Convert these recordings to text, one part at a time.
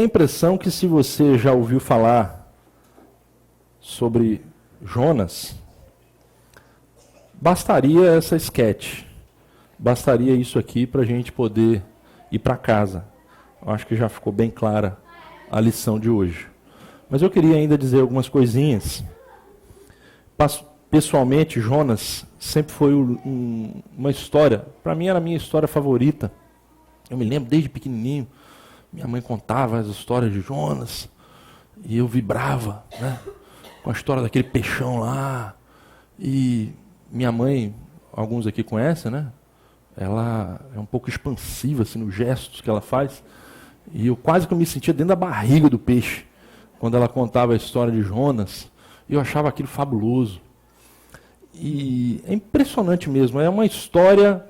tenho a impressão que se você já ouviu falar sobre Jonas, bastaria essa sketch, bastaria isso aqui para a gente poder ir para casa. Eu acho que já ficou bem clara a lição de hoje. Mas eu queria ainda dizer algumas coisinhas. Pessoalmente, Jonas sempre foi uma história, para mim era a minha história favorita. Eu me lembro desde pequenininho, minha mãe contava as histórias de Jonas, e eu vibrava, né, com a história daquele peixão lá. E minha mãe, alguns aqui conhecem, né? Ela é um pouco expansiva assim, nos gestos que ela faz. E eu quase que me sentia dentro da barriga do peixe, quando ela contava a história de Jonas. E eu achava aquilo fabuloso. E é impressionante mesmo, é uma história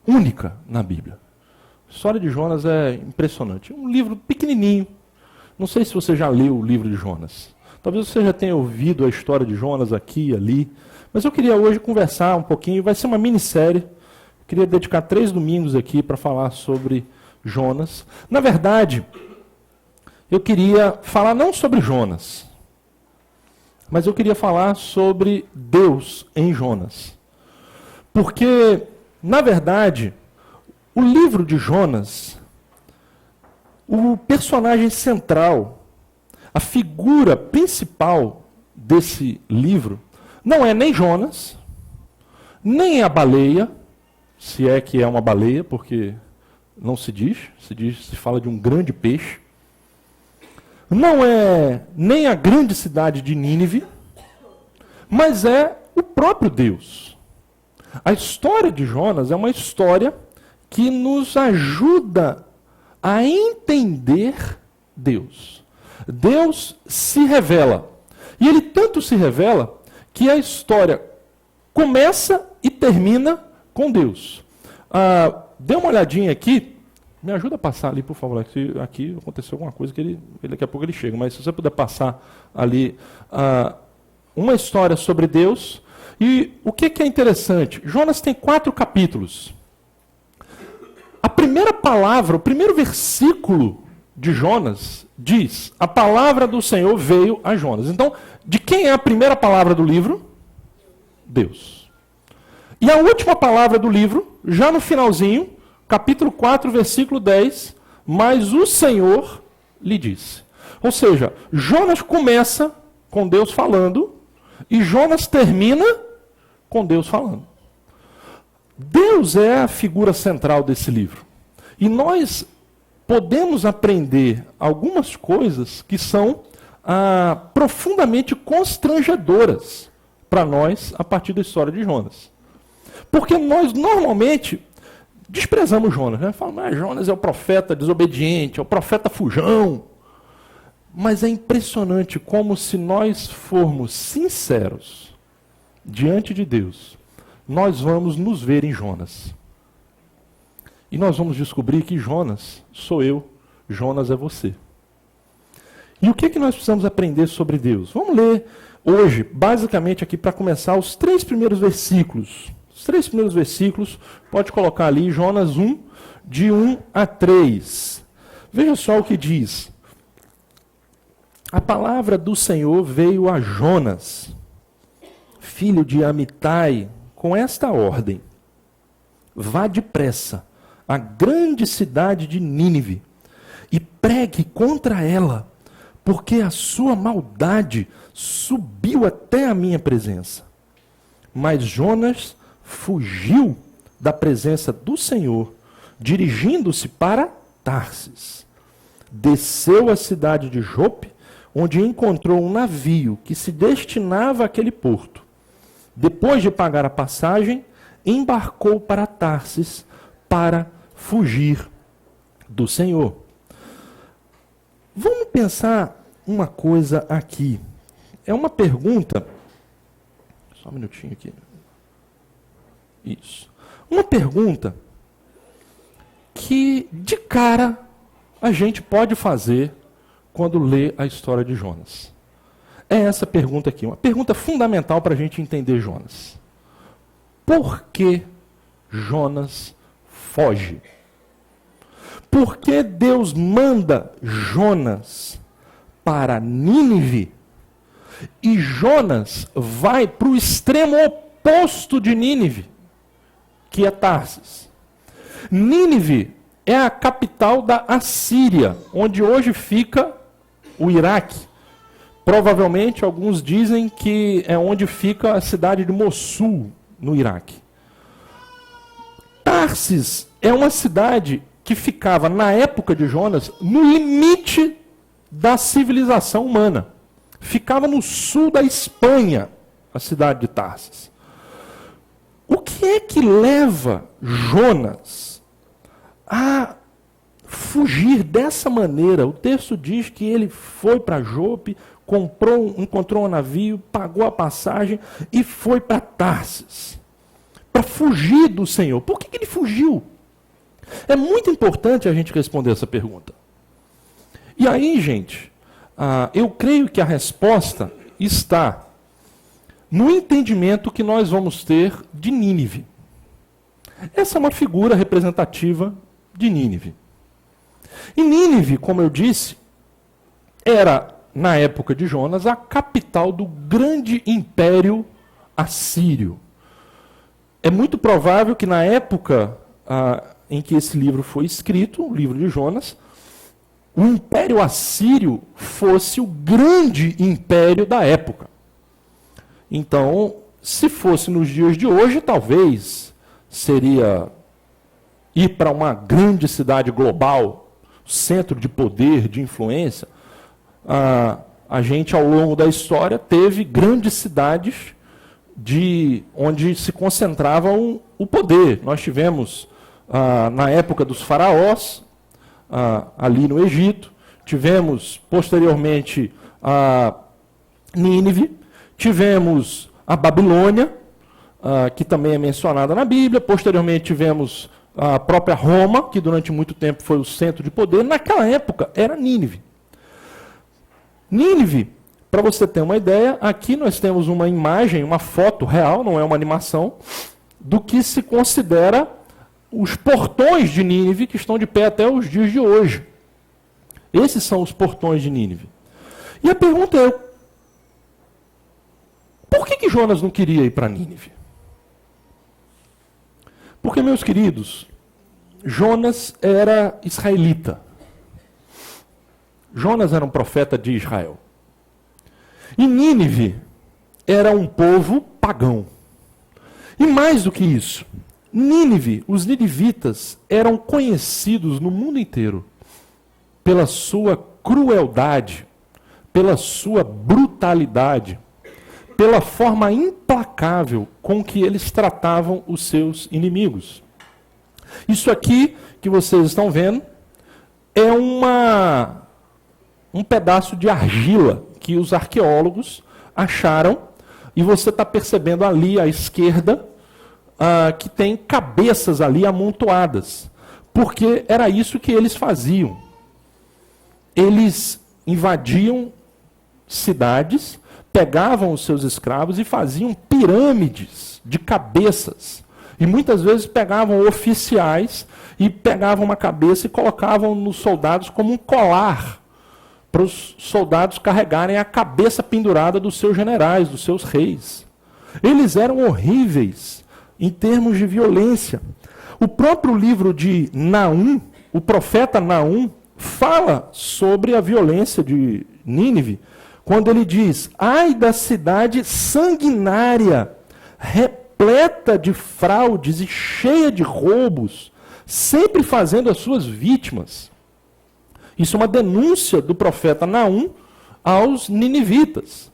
única na Bíblia. A história de Jonas é impressionante. Um livro pequenininho. Não sei se você já leu o livro de Jonas. Talvez você já tenha ouvido a história de Jonas aqui e ali. Mas eu queria hoje conversar um pouquinho. Vai ser uma minissérie. Eu queria dedicar 3 domingos aqui para falar sobre Jonas. Na verdade, eu queria falar não sobre Jonas, mas eu queria falar sobre Deus em Jonas. Porque, na verdade, o livro de Jonas, o personagem central, a figura principal desse livro, não é nem Jonas, nem a baleia, se é que é uma baleia, porque não se diz, se fala de um grande peixe. Não é nem a grande cidade de Nínive, mas é o próprio Deus. A história de Jonas é uma história que nos ajuda a entender Deus. Deus se revela. E ele tanto se revela que a história começa e termina com Deus. Dê uma olhadinha aqui. Me ajuda a passar ali, por favor. Aqui aconteceu alguma coisa que ele daqui a pouco ele chega. Mas se você puder passar ali uma história sobre Deus. E o que é interessante? Jonas tem 4 capítulos. A primeira palavra, o primeiro versículo de Jonas diz: a palavra do Senhor veio a Jonas. Então, de quem é a primeira palavra do livro? Deus. E a última palavra do livro, já no finalzinho, capítulo 4, versículo 10, mas o Senhor lhe disse. Ou seja, Jonas começa com Deus falando e Jonas termina com Deus falando. Deus é a figura central desse livro. E nós podemos aprender algumas coisas que são profundamente constrangedoras para nós a partir da história de Jonas. Porque nós normalmente desprezamos Jonas, né? Falamos, Jonas é o profeta desobediente, é o profeta fujão. Mas é impressionante como, se nós formos sinceros diante de Deus, nós vamos nos ver em Jonas. E nós vamos descobrir que Jonas sou eu, Jonas é você. E o que nós precisamos aprender sobre Deus? Vamos ler hoje, basicamente aqui para começar, os 3 primeiros versículos. Os 3 primeiros versículos, pode colocar ali, Jonas 1, de 1 a 3. Veja só o que diz. A palavra do Senhor veio a Jonas, filho de Amitai, com esta ordem: vá depressa à grande cidade de Nínive e pregue contra ela, porque a sua maldade subiu até a minha presença. Mas Jonas fugiu da presença do Senhor, dirigindo-se para Tarsis. Desceu à cidade de Jope, onde encontrou um navio que se destinava àquele porto. Depois de pagar a passagem, embarcou para Tarsis para fugir do Senhor. Vamos pensar uma coisa aqui. É uma pergunta. Só um minutinho aqui. Isso. Uma pergunta que, de cara, a gente pode fazer quando lê a história de Jonas. É essa pergunta aqui, uma pergunta fundamental para a gente entender Jonas. Por que Jonas foge? Por que Deus manda Jonas para Nínive e Jonas vai para o extremo oposto de Nínive, que é Tarsis? Nínive é a capital da Assíria, onde hoje fica o Iraque. Provavelmente, alguns dizem que é onde fica a cidade de Mossul, no Iraque. Tarsis é uma cidade que ficava, na época de Jonas, no limite da civilização humana. Ficava no sul da Espanha, a cidade de Tarsis. O que é que leva Jonas a fugir dessa maneira? O texto diz que ele foi para Jope, encontrou um navio, pagou a passagem e foi para Tarsis, para fugir do Senhor. Por que ele fugiu? É muito importante a gente responder essa pergunta. E aí, gente, eu creio que a resposta está no entendimento que nós vamos ter de Nínive. Essa é uma figura representativa de Nínive. E Nínive, como eu disse, era, na época de Jonas, a capital do grande império assírio. É muito provável que na época em que esse livro foi escrito, o livro de Jonas, o império assírio fosse o grande império da época. Então, se fosse nos dias de hoje, talvez seria ir para uma grande cidade global, centro de poder, de influência. A gente, ao longo da história, teve grandes cidades onde se concentrava o poder. Nós tivemos, na época dos faraós, ali no Egito, tivemos, posteriormente, Nínive, tivemos a Babilônia, que também é mencionada na Bíblia, posteriormente tivemos a própria Roma, que durante muito tempo foi o centro de poder. Naquela época era Nínive. Nínive, para você ter uma ideia, aqui nós temos uma imagem, uma foto real, não é uma animação, do que se considera os portões de Nínive, que estão de pé até os dias de hoje. Esses são os portões de Nínive. E a pergunta é, por que Jonas não queria ir para Nínive? Porque, meus queridos, Jonas era israelita. Jonas era um profeta de Israel. E Nínive era um povo pagão. E mais do que isso, Nínive, os ninivitas, eram conhecidos no mundo inteiro pela sua crueldade, pela sua brutalidade, pela forma implacável com que eles tratavam os seus inimigos. Isso aqui que vocês estão vendo é um pedaço de argila que os arqueólogos acharam, e você está percebendo ali à esquerda que tem cabeças ali amontoadas, porque era isso que eles faziam. Eles invadiam cidades, pegavam os seus escravos e faziam pirâmides de cabeças. E muitas vezes pegavam oficiais e pegavam uma cabeça e colocavam nos soldados como um colar, para os soldados carregarem a cabeça pendurada dos seus generais, dos seus reis. Eles eram horríveis em termos de violência. O próprio livro de Naum, o profeta Naum, fala sobre a violência de Nínive, quando ele diz: ai da cidade sanguinária, repleta de fraudes e cheia de roubos, sempre fazendo as suas vítimas. Isso é uma denúncia do profeta Naum aos ninivitas.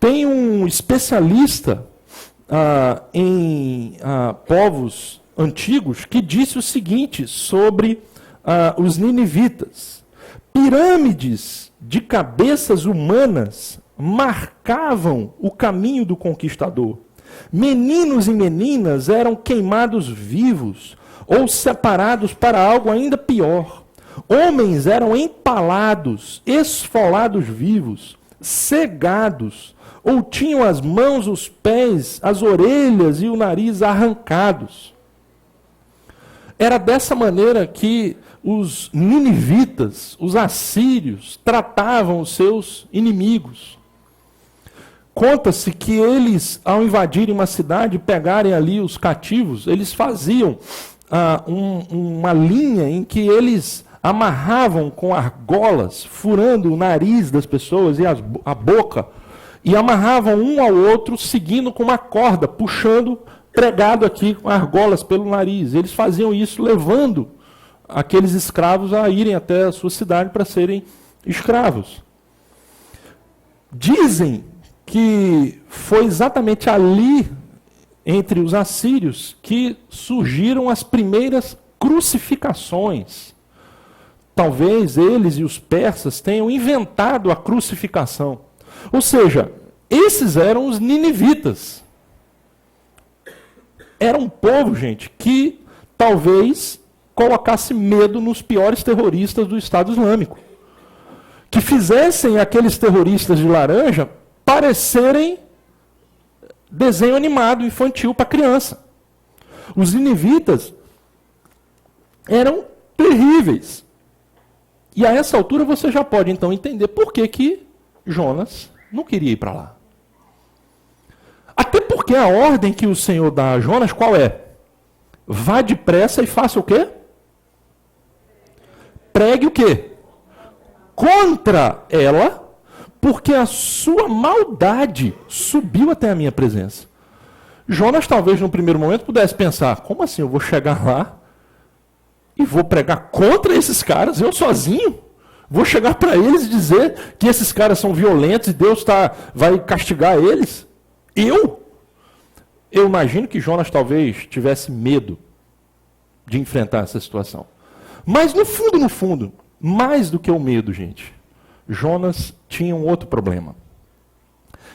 Tem um especialista em povos antigos que disse o seguinte sobre os ninivitas: pirâmides de cabeças humanas marcavam o caminho do conquistador. Meninos e meninas eram queimados vivos ou separados para algo ainda pior. Homens eram empalados, esfolados vivos, cegados, ou tinham as mãos, os pés, as orelhas e o nariz arrancados. Era dessa maneira que os ninivitas, os assírios, tratavam os seus inimigos. Conta-se que eles, ao invadirem uma cidade e pegarem ali os cativos, eles faziam uma linha em que eles amarravam com argolas, furando o nariz das pessoas e a boca, e amarravam um ao outro, seguindo com uma corda, puxando, pregado aqui com argolas pelo nariz. Eles faziam isso levando aqueles escravos a irem até a sua cidade para serem escravos. Dizem que foi exatamente ali, entre os assírios, que surgiram as primeiras crucificações. Talvez eles e os persas tenham inventado a crucificação. Ou seja, esses eram os ninivitas. Era um povo, gente, que talvez colocasse medo nos piores terroristas do Estado Islâmico. Que fizessem aqueles terroristas de laranja parecerem desenho animado, infantil para criança. Os ninivitas eram terríveis. E a essa altura você já pode então entender por que Jonas não queria ir para lá. Até porque a ordem que o Senhor dá a Jonas, qual é? Vá depressa e faça o quê? Pregue o quê? Contra ela, porque a sua maldade subiu até a minha presença. Jonas talvez no primeiro momento pudesse pensar, como assim eu vou chegar lá e vou pregar contra esses caras, eu sozinho? Vou chegar para eles e dizer que esses caras são violentos e Deus vai castigar eles? Eu imagino que Jonas talvez tivesse medo de enfrentar essa situação. Mas no fundo, mais do que o medo, gente, Jonas tinha um outro problema.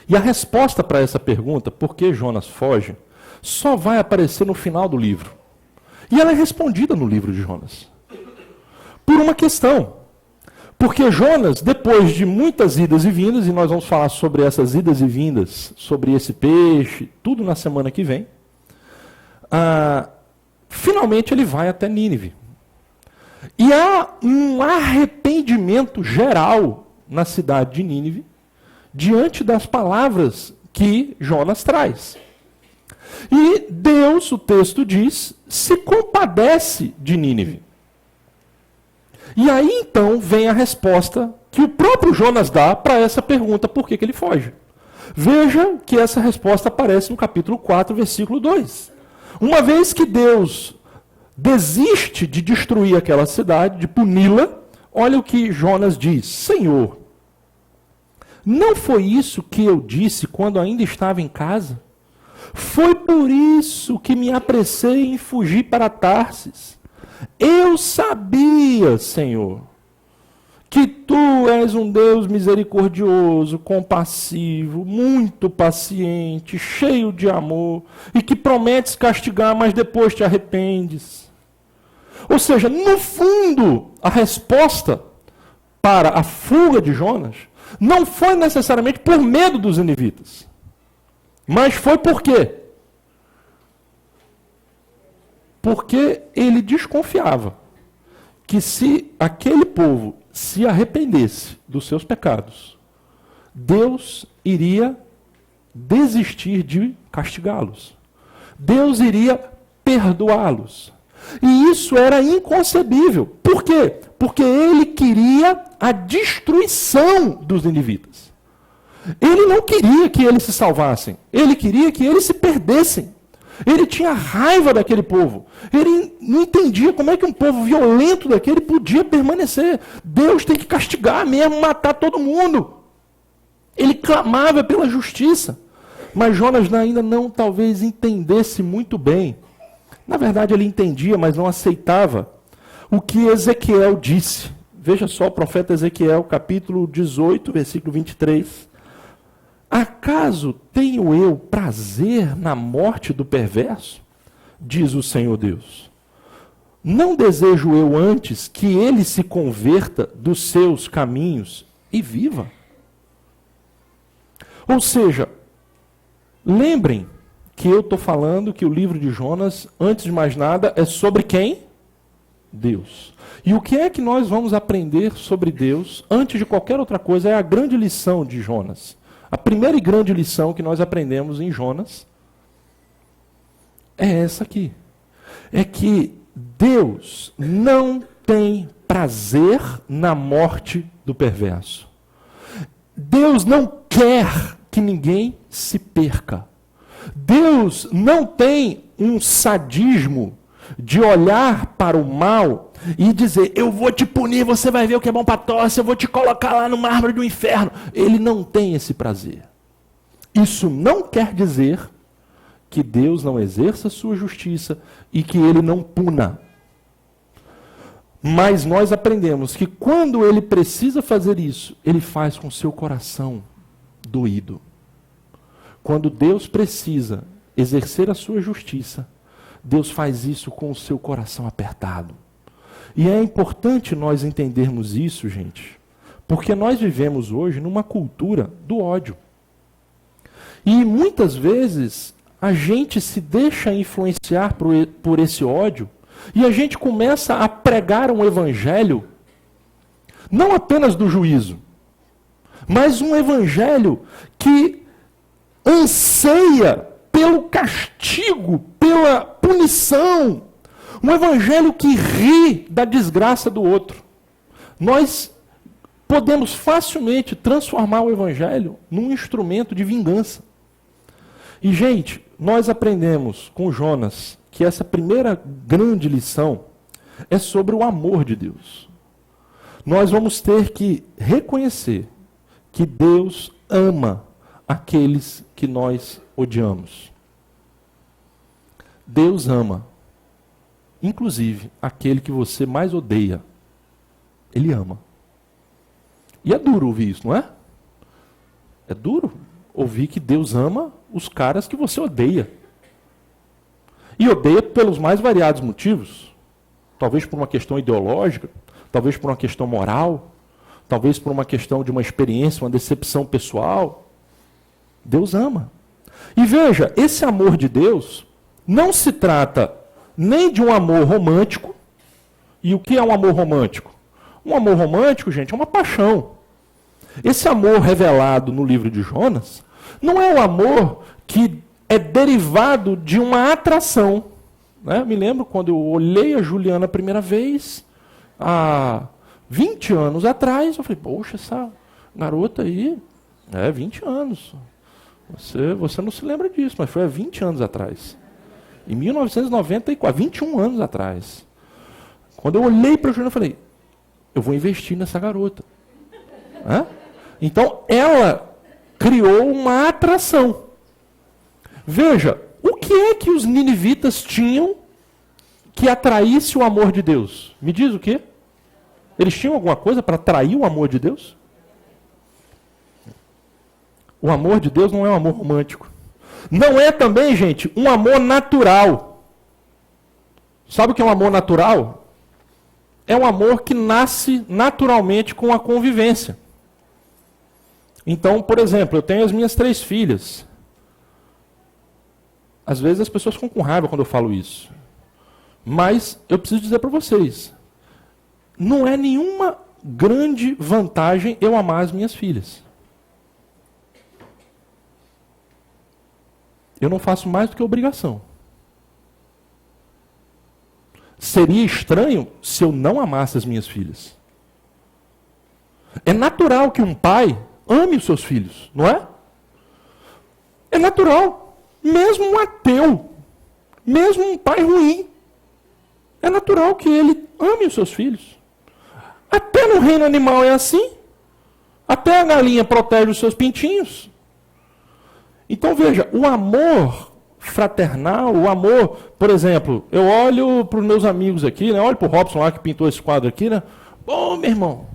E a resposta para essa pergunta, por que Jonas foge, só vai aparecer no final do livro. E ela é respondida no livro de Jonas. Por uma questão. Porque Jonas, depois de muitas idas e vindas, e nós vamos falar sobre essas idas e vindas, sobre esse peixe, tudo na semana que vem, finalmente ele vai até Nínive. E há um arrependimento geral na cidade de Nínive, diante das palavras que Jonas traz. E Deus, o texto diz, se compadece de Nínive. E aí então vem a resposta que o próprio Jonas dá para essa pergunta, por que ele foge. Veja que essa resposta aparece no capítulo 4, versículo 2. Uma vez que Deus desiste de destruir aquela cidade, de puni-la, olha o que Jonas diz: Senhor, não foi isso que eu disse quando ainda estava em casa? Foi por isso que me apressei em fugir para Tarsis. Eu sabia, Senhor, que Tu és um Deus misericordioso, compassivo, muito paciente, cheio de amor, e que prometes castigar, mas depois te arrependes. Ou seja, no fundo, a resposta para a fuga de Jonas não foi necessariamente por medo dos ninivitas, mas foi por quê? Porque ele desconfiava que se aquele povo se arrependesse dos seus pecados, Deus iria desistir de castigá-los. Deus iria perdoá-los. E isso era inconcebível. Por quê? Porque ele queria a destruição dos ninivitas. Ele não queria que eles se salvassem. Ele queria que eles se perdessem. Ele tinha raiva daquele povo. Ele não entendia como é que um povo violento daquele podia permanecer. Deus tem que castigar mesmo, matar todo mundo. Ele clamava pela justiça. Mas Jonas ainda não talvez entendesse muito bem. Na verdade ele entendia, mas não aceitava o que Ezequiel disse. Veja só o profeta Ezequiel, capítulo 18, versículo 23. Acaso tenho eu prazer na morte do perverso? Diz o Senhor Deus. Não desejo eu antes que ele se converta dos seus caminhos e viva? Ou seja, lembrem que eu estou falando que o livro de Jonas, antes de mais nada, é sobre quem? Deus. E o que é que nós vamos aprender sobre Deus, antes de qualquer outra coisa, é a grande lição de Jonas. A primeira e grande lição que nós aprendemos em Jonas é essa aqui. É que Deus não tem prazer na morte do perverso. Deus não quer que ninguém se perca. Deus não tem um sadismo de olhar para o mal e dizer, eu vou te punir, você vai ver o que é bom para tosse, eu vou te colocar lá no mármore do inferno. Ele não tem esse prazer. Isso não quer dizer que Deus não exerça sua justiça e que ele não puna. Mas nós aprendemos que quando ele precisa fazer isso, ele faz com seu coração doído. Quando Deus precisa exercer a sua justiça, Deus faz isso com o seu coração apertado. E é importante nós entendermos isso, gente, porque nós vivemos hoje numa cultura do ódio. E muitas vezes a gente se deixa influenciar por esse ódio e a gente começa a pregar um evangelho, não apenas do juízo, mas um evangelho que anseia pelo castigo, pela punição. Um evangelho que ri da desgraça do outro. Nós podemos facilmente transformar o evangelho num instrumento de vingança. E, gente, nós aprendemos com Jonas que essa primeira grande lição é sobre o amor de Deus. Nós vamos ter que reconhecer que Deus ama aqueles que nós odiamos. Deus ama, inclusive, aquele que você mais odeia. Ele ama. E é duro ouvir isso, não é? É duro ouvir que Deus ama os caras que você odeia. E odeia pelos mais variados motivos. Talvez por uma questão ideológica, talvez por uma questão moral, talvez por uma questão de uma experiência, uma decepção pessoal. Deus ama. E veja, esse amor de Deus não se trata nem de um amor romântico. E o que é um amor romântico? Um amor romântico, gente, é uma paixão. Esse amor revelado no livro de Jonas não é um amor que é derivado de uma atração. Né? Me lembro quando eu olhei a Juliana a primeira vez, há 20 anos atrás, eu falei, poxa, essa garota aí, 20 anos. Você não se lembra disso, mas foi há 20 anos atrás. Em 1994, 21 anos atrás. Quando eu olhei para a Juliana, eu falei, eu vou investir nessa garota. Então, ela criou uma atração. Veja, o que é que os ninivitas tinham que atraísse o amor de Deus? Me diz o quê? Eles tinham alguma coisa para atrair o amor de Deus? O amor de Deus não é um amor romântico. Não é também, gente, um amor natural. Sabe o que é um amor natural? É um amor que nasce naturalmente com a convivência. Então, por exemplo, eu tenho as minhas 3 filhas. Às vezes as pessoas ficam com raiva quando eu falo isso. Mas eu preciso dizer para vocês, não é nenhuma grande vantagem eu amar as minhas filhas. Eu não faço mais do que obrigação. Seria estranho se eu não amasse as minhas filhas. É natural que um pai ame os seus filhos, não é? É natural. Mesmo um ateu, mesmo um pai ruim, é natural que ele ame os seus filhos. Até no reino animal é assim. Até a galinha protege os seus pintinhos. Então veja, o amor fraternal, o amor, por exemplo, eu olho para os meus amigos aqui, né? Olho para o Robson lá que pintou esse quadro aqui, né? Ô, meu irmão,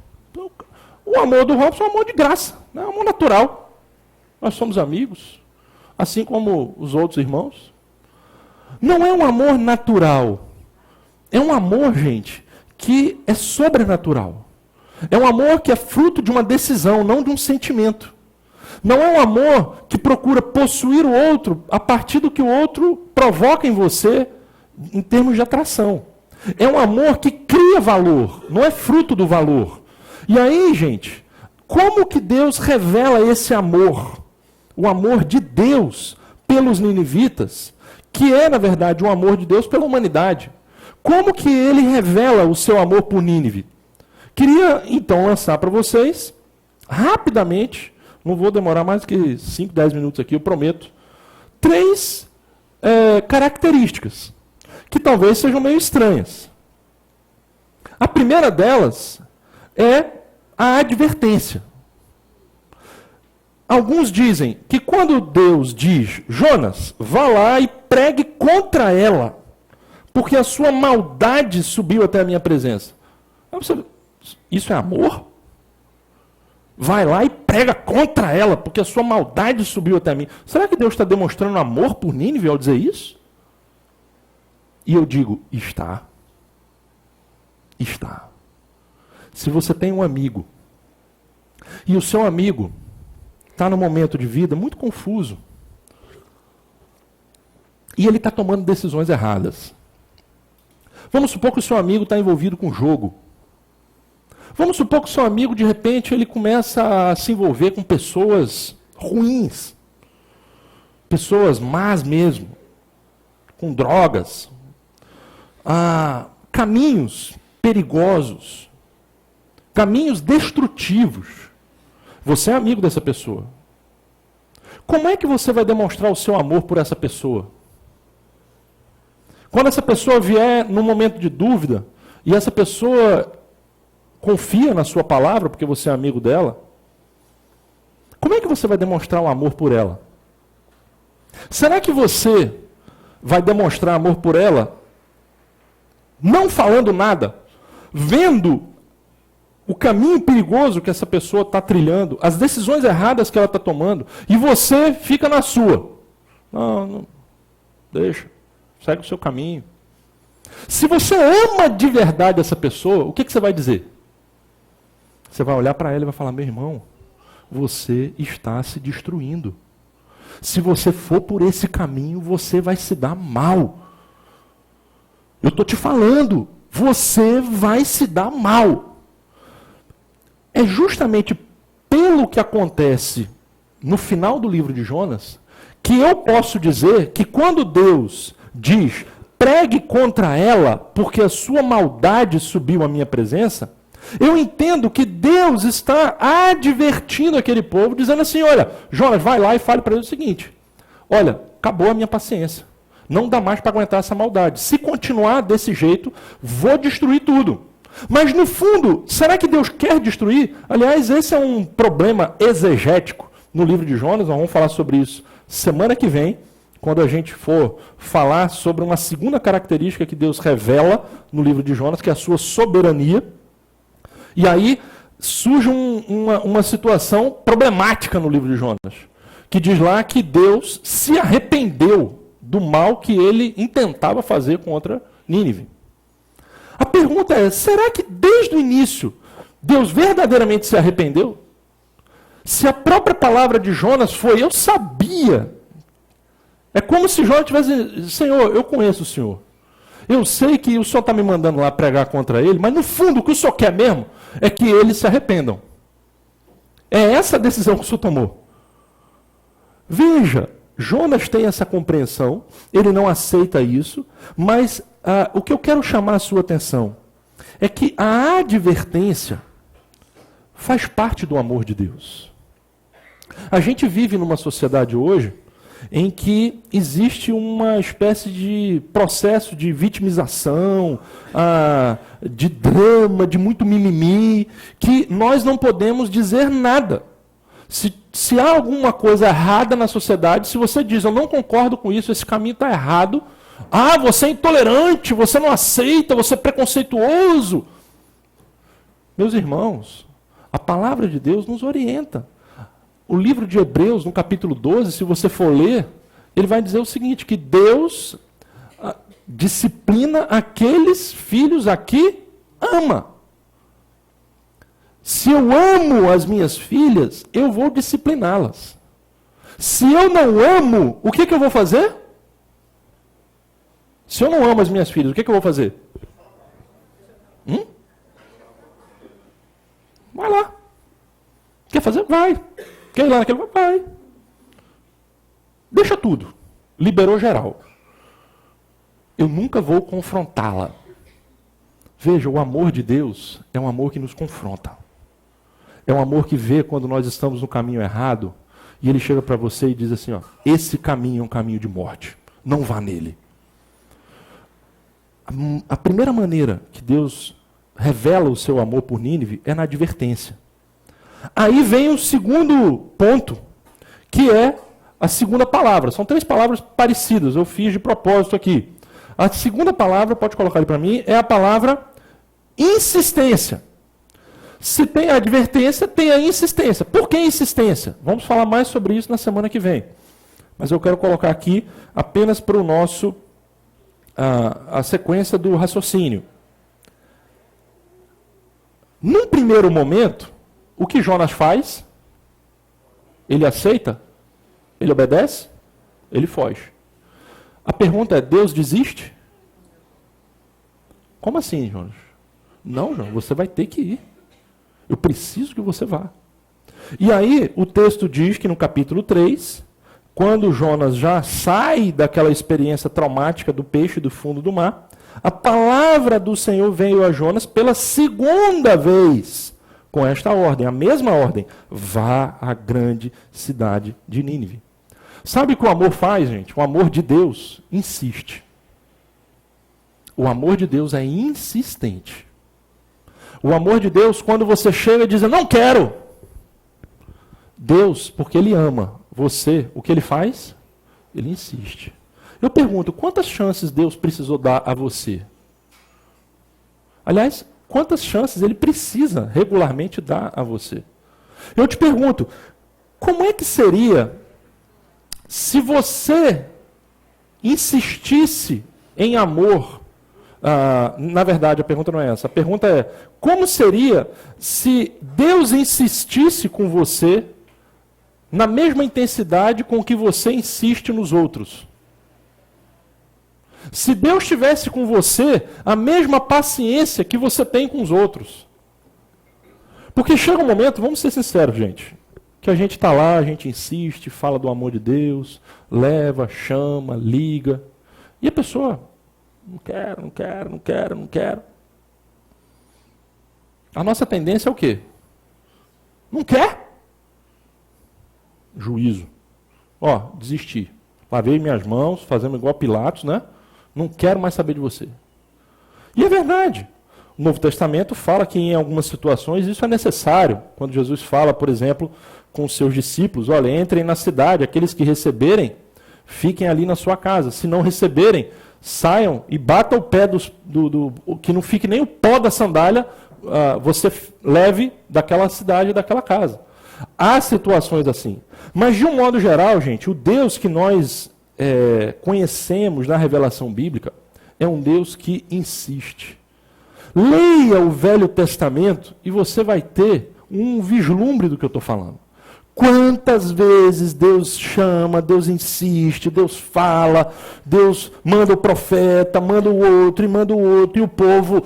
o amor do Robson é um amor de graça, é um amor natural. Nós somos amigos, assim como os outros irmãos. Não é um amor natural, é um amor, gente, que é sobrenatural. É um amor que é fruto de uma decisão, não de um sentimento. Não é um amor que procura possuir o outro a partir do que o outro provoca em você em termos de atração. É um amor que cria valor, não é fruto do valor. E aí, gente, como que Deus revela esse amor? O amor de Deus pelos ninivitas, que é, na verdade, o amor de Deus pela humanidade. Como que ele revela o seu amor por Nínive? Queria, então, lançar para vocês, rapidamente, não vou demorar mais que 5, 10 minutos aqui, eu prometo, 3 características, que talvez sejam meio estranhas. A primeira delas é a advertência. Alguns dizem que quando Deus diz, Jonas, vá lá e pregue contra ela, porque a sua maldade subiu até a minha presença. Isso é amor? Vai lá e prega contra ela, porque a sua maldade subiu até mim. Será que Deus está demonstrando amor por Nínive ao dizer isso? E eu digo, está. Está. Se você tem um amigo, e o seu amigo está num momento de vida muito confuso, e ele está tomando decisões erradas. Vamos supor que o seu amigo está envolvido com jogo. Vamos supor que o seu amigo, de repente, ele começa a se envolver com pessoas ruins. Pessoas más mesmo. Com drogas. Caminhos perigosos. Caminhos destrutivos. Você é amigo dessa pessoa. Como é que você vai demonstrar o seu amor por essa pessoa? Quando essa pessoa vier num momento de dúvida, e essa pessoa confia na sua palavra, porque você é amigo dela, como é que você vai demonstrar o amor por ela? Será que você vai demonstrar amor por ela não falando nada, vendo o caminho perigoso que essa pessoa está trilhando, as decisões erradas que ela está tomando, e você fica na sua? Não, deixa, segue o seu caminho. Se você ama de verdade essa pessoa, o que você vai dizer? Você vai olhar para ela e vai falar, meu irmão, você está se destruindo. Se você for por esse caminho, você vai se dar mal. Eu estou te falando, você vai se dar mal. É justamente pelo que acontece no final do livro de Jonas, que eu posso dizer que quando Deus diz, pregue contra ela, porque a sua maldade subiu à minha presença, eu entendo que Deus está advertindo aquele povo, dizendo assim, olha, Jonas, vai lá e fale para ele o seguinte, olha, acabou a minha paciência, não dá mais para aguentar essa maldade, se continuar desse jeito, vou destruir tudo. Mas no fundo, será que Deus quer destruir? Aliás, esse é um problema exegético no livro de Jonas, nós vamos falar sobre isso semana que vem, quando a gente for falar sobre uma segunda característica que Deus revela no livro de Jonas, que é a sua soberania. E aí surge uma situação problemática no livro de Jonas, que diz lá que Deus se arrependeu do mal que ele intentava fazer contra Nínive. A pergunta é, será que desde o início Deus verdadeiramente se arrependeu? Se a própria palavra de Jonas foi, eu sabia. É como se Jonas tivesse, Senhor, eu conheço o Senhor. Eu sei que o Senhor está me mandando lá pregar contra ele, mas no fundo o que o Senhor quer mesmo é que eles se arrependam. É essa a decisão que o Senhor tomou. Veja, Jonas tem essa compreensão, ele não aceita isso, mas o que eu quero chamar a sua atenção é que a advertência faz parte do amor de Deus. A gente vive numa sociedade hoje em que existe uma espécie de processo de vitimização, de drama, de muito mimimi, que nós não podemos dizer nada. Se há alguma coisa errada na sociedade, se você diz, eu não concordo com isso, esse caminho está errado, você é intolerante, você não aceita, você é preconceituoso. Meus irmãos, a palavra de Deus nos orienta. O livro de Hebreus, no capítulo 12, se você for ler, ele vai dizer o seguinte, que Deus disciplina aqueles filhos a que ama. Se eu amo as minhas filhas, eu vou discipliná-las. Se eu não amo, o que eu vou fazer? Se eu não amo as minhas filhas, o que eu vou fazer? Vai lá. Quer fazer? Vai. Quer ir lá naquele? Vai. Deixa tudo. Liberou geral. Eu nunca vou confrontá-la. Veja, o amor de Deus é um amor que nos confronta. É um amor que vê quando nós estamos no caminho errado e ele chega para você e diz assim, ó, esse caminho é um caminho de morte. Não vá nele. A primeira maneira que Deus revela o seu amor por Nínive é na advertência. Aí vem o segundo ponto, que é a segunda palavra. São 3 palavras parecidas, eu fiz de propósito aqui. A segunda palavra, pode colocar ali para mim, é a palavra insistência. Se tem a advertência, tem a insistência. Por que insistência? Vamos falar mais sobre isso na semana que vem. Mas eu quero colocar aqui apenas para o nosso a sequência do raciocínio. Num primeiro momento, o que Jonas faz? Ele aceita? Ele obedece? Ele foge. A pergunta é, Deus desiste? Como assim, Jonas? Não, Jonas, você vai ter que ir. Eu preciso que você vá. E aí, o texto diz que no capítulo 3, quando Jonas já sai daquela experiência traumática do peixe do fundo do mar, a palavra do Senhor veio a Jonas pela segunda vez, com esta ordem, a mesma ordem: vá à grande cidade de Nínive. Sabe o que o amor faz, gente? O amor de Deus insiste. O amor de Deus é insistente. O amor de Deus, quando você chega e diz, eu não quero. Deus, porque Ele ama você, o que Ele faz? Ele insiste. Eu pergunto, quantas chances Deus precisou dar a você? Aliás, quantas chances Ele precisa regularmente dar a você? Eu te pergunto, como é que seria se você insistisse em amor? Na verdade, a pergunta não é essa. A pergunta é, como seria se Deus insistisse com você na mesma intensidade com que você insiste nos outros? Se Deus tivesse com você a mesma paciência que você tem com os outros. Porque chega um momento, vamos ser sinceros, gente, que a gente está lá, a gente insiste, fala do amor de Deus, leva, chama, liga, e a pessoa... Não quero, não quero, não quero, não quero. A nossa tendência é o quê? Não quer? Juízo. Ó, desisti. Lavei minhas mãos, fazendo igual Pilatos, né? Não quero mais saber de você. E é verdade. O Novo Testamento fala que em algumas situações isso é necessário. Quando Jesus fala, por exemplo, com os seus discípulos, olha, entrem na cidade, aqueles que receberem, fiquem ali na sua casa. Se não receberem, saiam e batam o pé que não fique nem o pó da sandália, você leve daquela cidade, daquela casa. Há situações assim. Mas, de um modo geral, gente, o Deus que nós conhecemos na revelação bíblica é um Deus que insiste. Leia o Velho Testamento e você vai ter um vislumbre do que eu estou falando. Quantas vezes Deus chama, Deus insiste, Deus fala, Deus manda o profeta, manda o outro, e o povo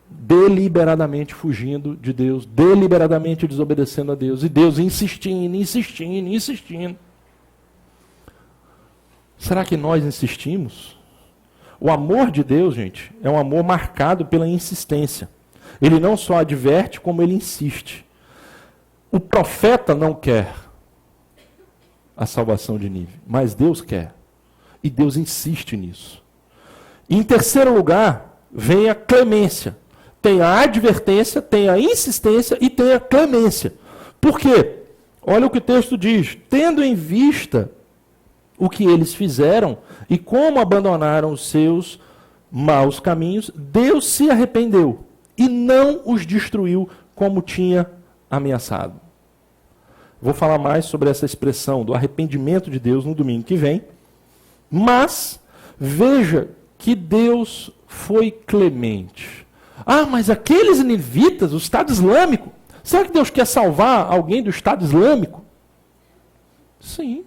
deliberadamente fugindo de Deus, deliberadamente desobedecendo a Deus, e Deus insistindo, insistindo, insistindo. Será que nós insistimos? O amor de Deus, gente, é um amor marcado pela insistência. Ele não só adverte, como ele insiste. O profeta não quer a salvação de Nínive, mas Deus quer. E Deus insiste nisso. E em terceiro lugar, vem a clemência. Tem a advertência, tem a insistência e tem a clemência. Por quê? Olha o que o texto diz. Tendo em vista o que eles fizeram e como abandonaram os seus maus caminhos, Deus se arrependeu e não os destruiu como tinha ameaçado. Vou falar mais sobre essa expressão do arrependimento de Deus no domingo que vem. Mas veja que Deus foi clemente. Ah, mas aqueles ninivitas, o Estado Islâmico, será que Deus quer salvar alguém do Estado Islâmico? Sim.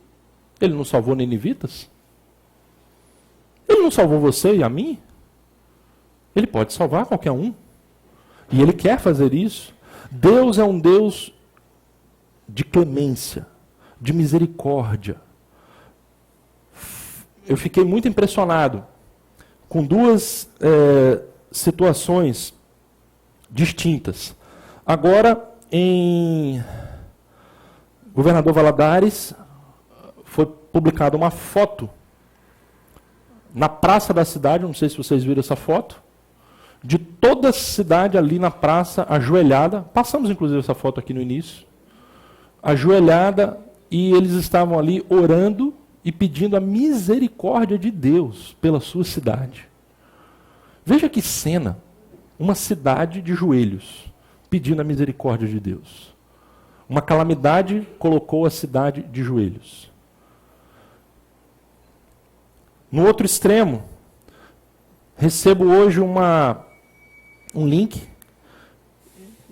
Ele não salvou ninivitas? Ele não salvou você e a mim? Ele pode salvar qualquer um. E ele quer fazer isso. Deus é um Deus de clemência, de misericórdia. Eu fiquei muito impressionado com duas situações distintas. Agora, em Governador Valadares, foi publicada uma foto na praça da cidade, não sei se vocês viram essa foto, de toda a cidade ali na praça, ajoelhada. Passamos, inclusive, essa foto aqui no início. Ajoelhada, e eles estavam ali orando e pedindo a misericórdia de Deus pela sua cidade. Veja que cena, uma cidade de joelhos, pedindo a misericórdia de Deus. Uma calamidade colocou a cidade de joelhos. No outro extremo, recebo hoje um link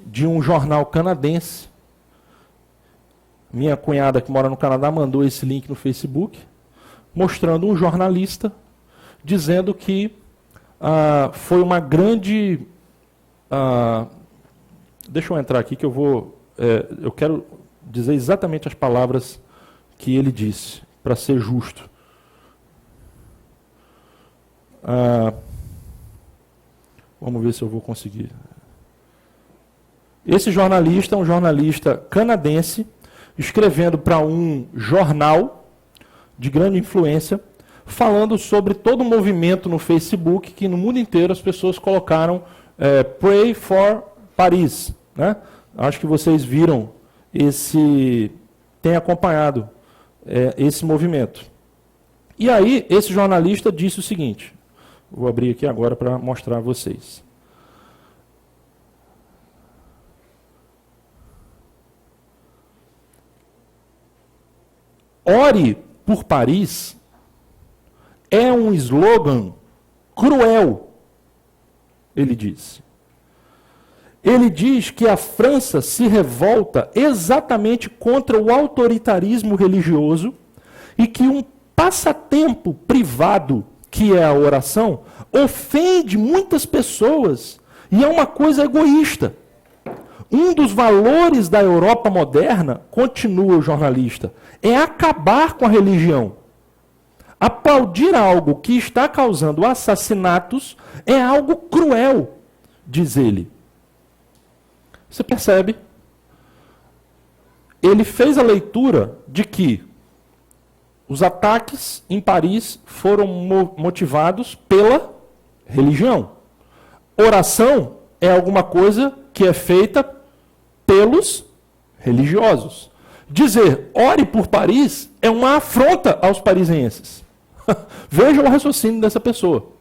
de um jornal canadense. Minha cunhada, que mora no Canadá, mandou esse link no Facebook, mostrando um jornalista dizendo que foi uma grande... deixa eu entrar aqui que eu quero dizer exatamente as palavras que ele disse, para ser justo. Vamos ver se eu vou conseguir. Esse jornalista é um jornalista canadense, escrevendo para um jornal de grande influência, falando sobre todo o movimento no Facebook, que no mundo inteiro as pessoas colocaram Pray for Paris. Né? Acho que vocês viram têm acompanhado esse movimento. E aí, esse jornalista disse o seguinte, vou abrir aqui agora para mostrar a vocês. Ore por Paris é um slogan cruel, ele disse. Ele diz que a França se revolta exatamente contra o autoritarismo religioso e que um passatempo privado, que é a oração, ofende muitas pessoas e é uma coisa egoísta. Um dos valores da Europa moderna, continua o jornalista, é acabar com a religião. Aplaudir algo que está causando assassinatos é algo cruel, diz ele. Você percebe? Ele fez a leitura de que os ataques em Paris foram motivados pela religião. Oração é alguma coisa que é feita pelos religiosos. Dizer, ore por Paris, é uma afronta aos parisienses. Veja o raciocínio dessa pessoa.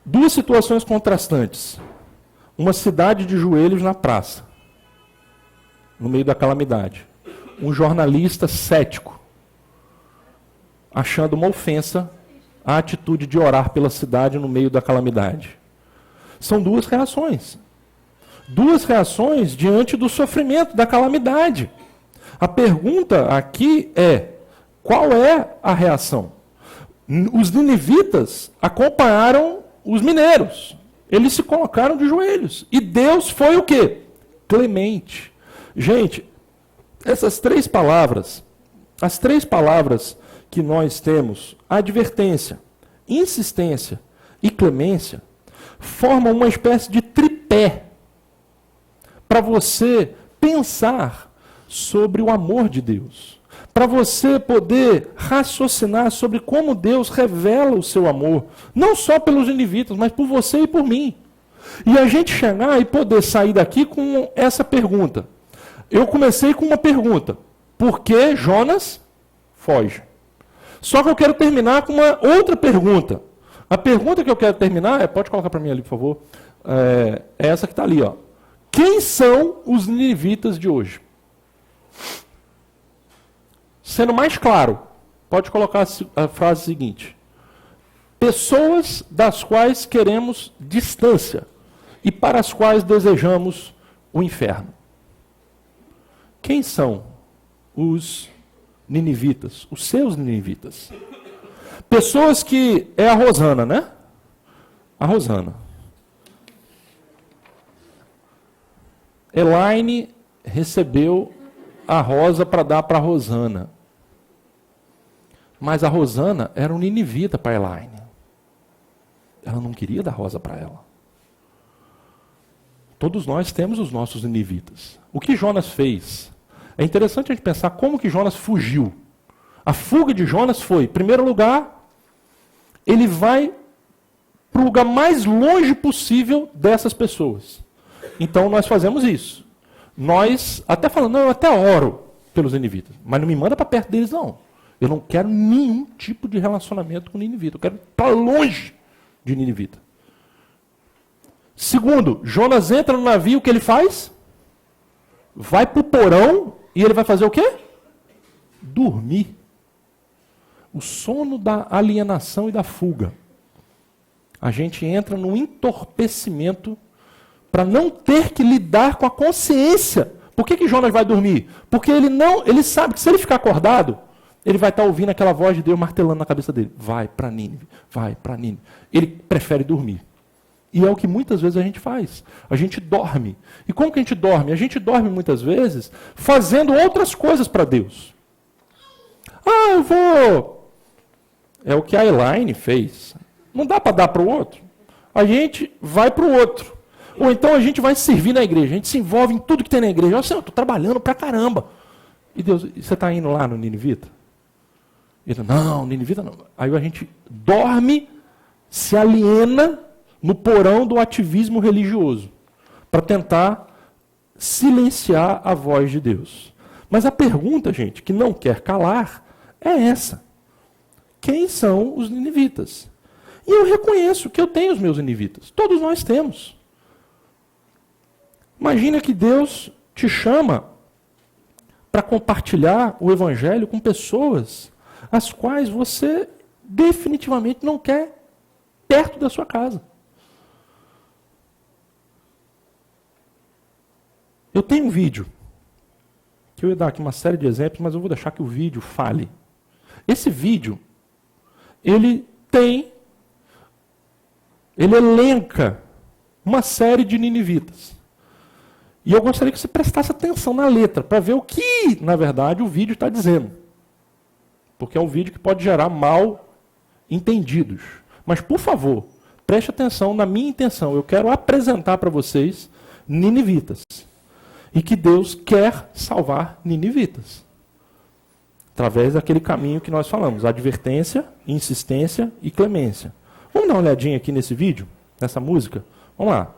Duas situações contrastantes. Uma cidade de joelhos na praça, no meio da calamidade. Um jornalista cético, achando uma ofensa a atitude de orar pela cidade no meio da calamidade. São duas reações. Duas reações diante do sofrimento, da calamidade. A pergunta aqui é, qual é a reação? Os ninivitas acompanharam os mineiros. Eles se colocaram de joelhos. E Deus foi o quê? Clemente. Gente, essas três palavras, as três palavras que nós temos, advertência, insistência e clemência, formam uma espécie de tripé para você pensar sobre o amor de Deus, para você poder raciocinar sobre como Deus revela o seu amor, não só pelos ninivitas, mas por você e por mim. E a gente chegar e poder sair daqui com essa pergunta. Eu comecei com uma pergunta: por que Jonas foge? Só que eu quero terminar com uma outra pergunta. A pergunta que eu quero terminar pode colocar para mim ali, por favor, é essa que está ali, ó. Quem são os ninivitas de hoje? Sendo mais claro, pode colocar a frase seguinte: pessoas das quais queremos distância e para as quais desejamos o inferno. Quem são os ninivitas, os seus ninivitas? Pessoas que... É a Rosana, né? A Rosana. Elaine recebeu a rosa para dar para Rosana. Mas a Rosana era um ninivita para Elaine. Ela não queria dar rosa para ela. Todos nós temos os nossos ninivitas. O que Jonas fez? É interessante a gente pensar como que Jonas fugiu. A fuga de Jonas foi, em primeiro lugar, ele vai para o lugar mais longe possível dessas pessoas. Então nós fazemos isso. Nós até falamos, não, eu até oro pelos ninivitas, mas não me manda para perto deles, não. Eu não quero nenhum tipo de relacionamento com ninivita. Eu quero estar longe de ninivita. Segundo, Jonas entra no navio, o que ele faz? Vai para o porão e ele vai fazer o quê? Dormir. O sono da alienação e da fuga. A gente entra no entorpecimento para não ter que lidar com a consciência. Por que Jonas vai dormir? Porque ele sabe que se ele ficar acordado, ele vai estar ouvindo aquela voz de Deus martelando na cabeça dele. Vai para Nínive, vai para Nínive. Ele prefere dormir. E é o que muitas vezes a gente faz. A gente dorme. E como que a gente dorme? A gente dorme muitas vezes fazendo outras coisas para Deus. Ah, eu vou... É o que a Elaine fez. Não dá para dar para o outro. A gente vai para o outro. Ou então a gente vai servir na igreja. A gente se envolve em tudo que tem na igreja. Nossa, eu estou trabalhando para caramba. E Deus, você está indo lá no Ninivita? Ele, não, Ninivita não. Aí a gente dorme, se aliena no porão do ativismo religioso, para tentar silenciar a voz de Deus. Mas a pergunta, gente, que não quer calar, é essa. Quem são os ninivitas? E eu reconheço que eu tenho os meus ninivitas. Todos nós temos. Imagina que Deus te chama para compartilhar o evangelho com pessoas as quais você definitivamente não quer perto da sua casa. Eu tenho um vídeo, que eu ia dar aqui uma série de exemplos, mas eu vou deixar que o vídeo fale. Esse vídeo, ele elenca uma série de ninivitas. E eu gostaria que você prestasse atenção na letra, para ver o que, na verdade, o vídeo está dizendo. Porque é um vídeo que pode gerar mal entendidos. Mas, por favor, preste atenção na minha intenção. Eu quero apresentar para vocês ninivitas. E que Deus quer salvar ninivitas. Através daquele caminho que nós falamos. Advertência, insistência e clemência. Vamos dar uma olhadinha aqui nesse vídeo? Nessa música? Vamos lá.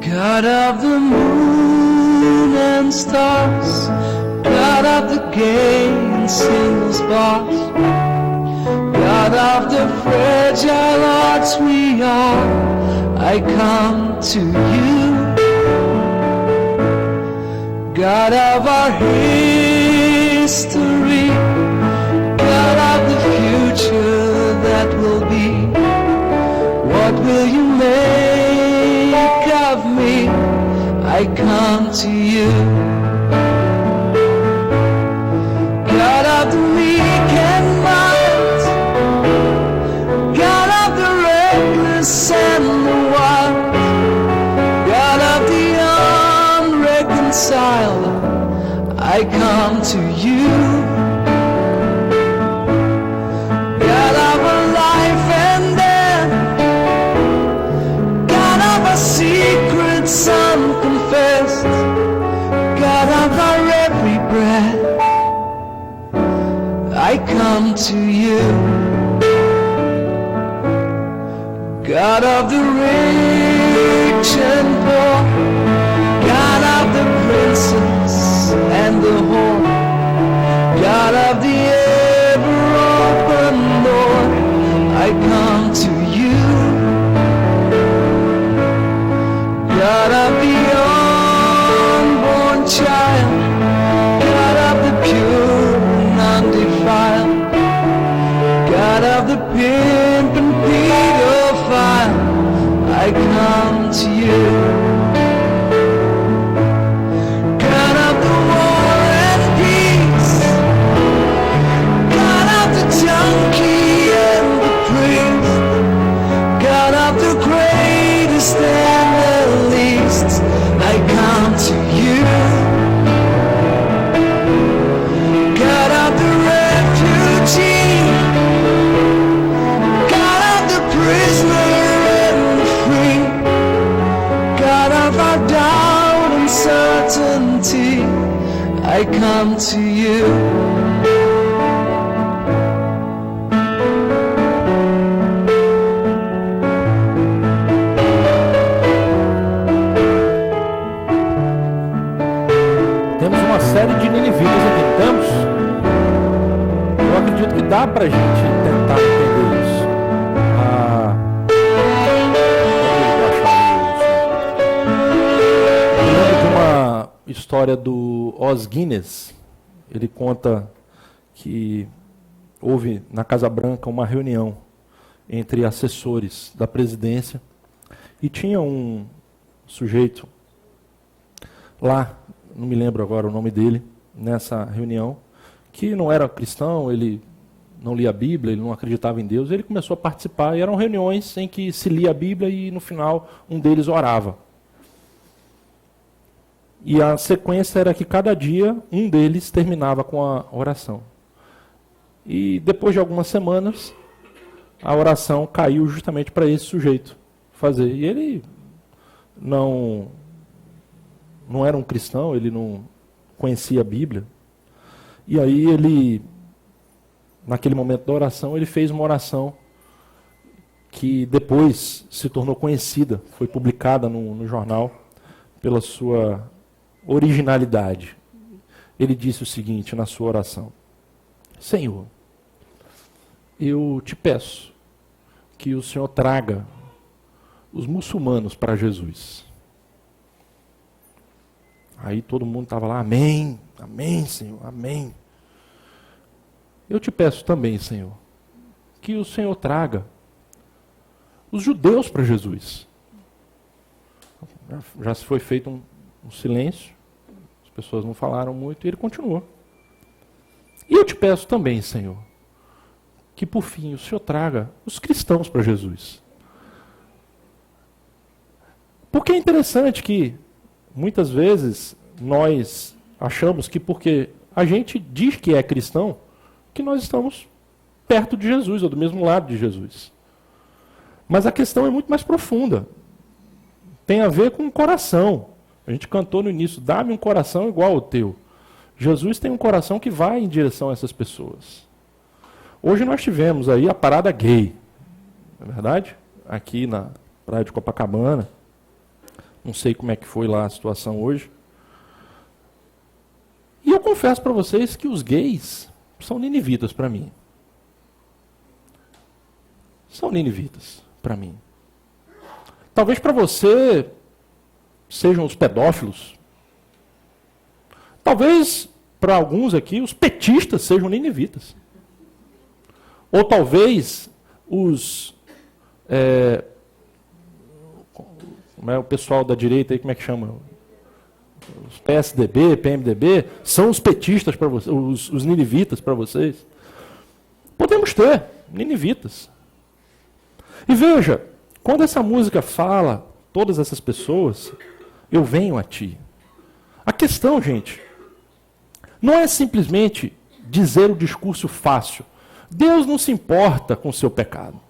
God of the moon and stars, God of the gay and single sparks, God of the fragile hearts we are, I come to you. God of our history, God of the future that will be, what will you make of me? I come to you. God of the meek and mild, God of the reckless and the wild, God of the unreconciled, I come to you. God of a life and death, God of a secrets unconfessed, God of our every breath, I come to you. God of the rich and poor, God of the princess and the whore, God of the ever open door, I come to you. God of the unborn child, God of the pure and undefiled, God of the pimp and pedophile, certainty I come to you. Temos uma série de ninivitas aqui, não temos? Eu acredito que dá pra gente tentar entender isso. Eu lembro de uma história do Os Guinness. Ele conta que houve na Casa Branca uma reunião entre assessores da presidência e tinha um sujeito lá, não me lembro agora o nome dele, nessa reunião, que não era cristão, ele não lia a Bíblia, ele não acreditava em Deus, ele começou a participar, e eram reuniões em que se lia a Bíblia e no final um deles orava. E a sequência era que cada dia um deles terminava com a oração. E depois de algumas semanas, a oração caiu justamente para esse sujeito fazer. E ele não era um cristão, ele não conhecia a Bíblia. E aí ele, naquele momento da oração, ele fez uma oração que depois se tornou conhecida, foi publicada no jornal pela sua originalidade. Ele disse o seguinte na sua oração: Senhor, eu te peço que o Senhor traga os muçulmanos para Jesus. Aí todo mundo estava lá, amém, amém, Senhor, amém. Eu te peço também, Senhor, que o Senhor traga os judeus para Jesus. Já se foi feito um silêncio, as pessoas não falaram muito, e ele continuou. E eu te peço também, Senhor, que por fim o Senhor traga os cristãos para Jesus. Porque é interessante que muitas vezes nós achamos que porque a gente diz que é cristão, que nós estamos perto de Jesus, ou do mesmo lado de Jesus. Mas a questão é muito mais profunda. Tem a ver com o coração. A gente cantou no início, dá-me um coração igual ao teu. Jesus tem um coração que vai em direção a essas pessoas. Hoje nós tivemos aí a parada gay, não é verdade? Aqui na praia de Copacabana. Não sei como é que foi lá a situação hoje. E eu confesso para vocês que os gays são ninivitas para mim. São ninivitas para mim. Talvez para você sejam os pedófilos. Talvez para alguns aqui os petistas sejam ninivitas. Ou talvez os como é o pessoal da direita aí, como é que chama? Os PSDB, PMDB, são os petistas para vocês, os ninivitas para vocês. Podemos ter ninivitas. E veja, quando essa música fala, todas essas pessoas, eu venho a ti. A questão, gente, não é simplesmente dizer o discurso fácil. Deus não se importa com o seu pecado,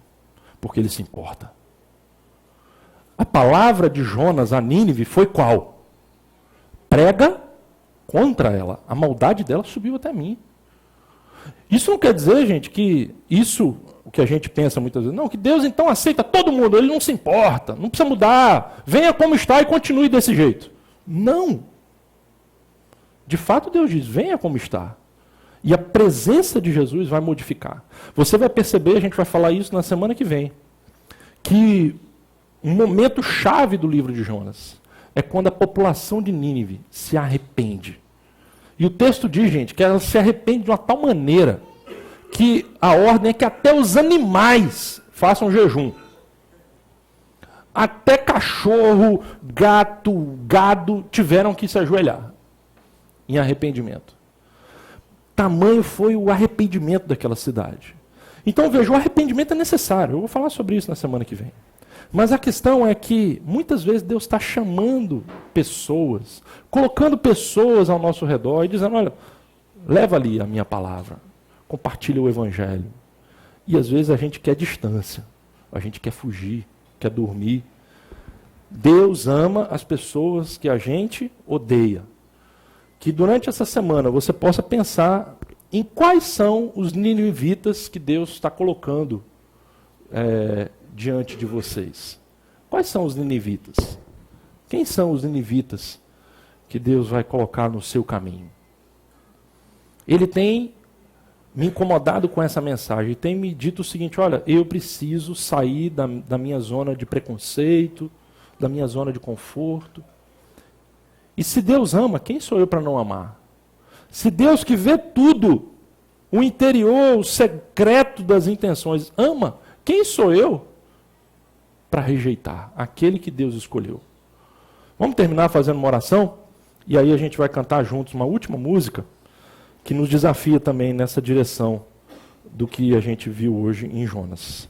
porque ele se importa. A palavra de Jonas a Nínive foi qual? Prega contra ela. A maldade dela subiu até mim. Isso não quer dizer, gente, que isso, o que a gente pensa muitas vezes, não, que Deus então aceita todo mundo, ele não se importa, não precisa mudar, venha como está e continue desse jeito. Não. De fato, Deus diz, venha como está. E a presença de Jesus vai modificar. Você vai perceber, a gente vai falar isso na semana que vem, que um momento chave do livro de Jonas é quando a população de Nínive se arrepende. E o texto diz, gente, que ela se arrepende de uma tal maneira que a ordem é que até os animais façam jejum. Até cachorro, gato, gado tiveram que se ajoelhar em arrependimento. Tamanho foi o arrependimento daquela cidade. Então, veja, o arrependimento é necessário. Eu vou falar sobre isso na semana que vem. Mas a questão é que, muitas vezes, Deus está chamando pessoas, colocando pessoas ao nosso redor e dizendo, olha, leva ali a minha palavra, compartilha o evangelho. E às vezes a gente quer distância, a gente quer fugir, quer dormir. Deus ama as pessoas que a gente odeia. Que durante essa semana você possa pensar em quais são os ninivitas que Deus está colocando diante de vocês. Quais são os ninivitas? Quem são os ninivitas que Deus vai colocar no seu caminho? Ele tem me incomodado com essa mensagem, tem me dito o seguinte: olha, eu preciso sair da minha zona de preconceito, da minha zona de conforto. E se Deus ama, quem sou eu para não amar? Se Deus que vê tudo, o interior, o secreto das intenções, ama, quem sou eu para rejeitar aquele que Deus escolheu? Vamos terminar fazendo uma oração? E aí a gente vai cantar juntos uma última música que nos desafia também nessa direção do que a gente viu hoje em Jonas.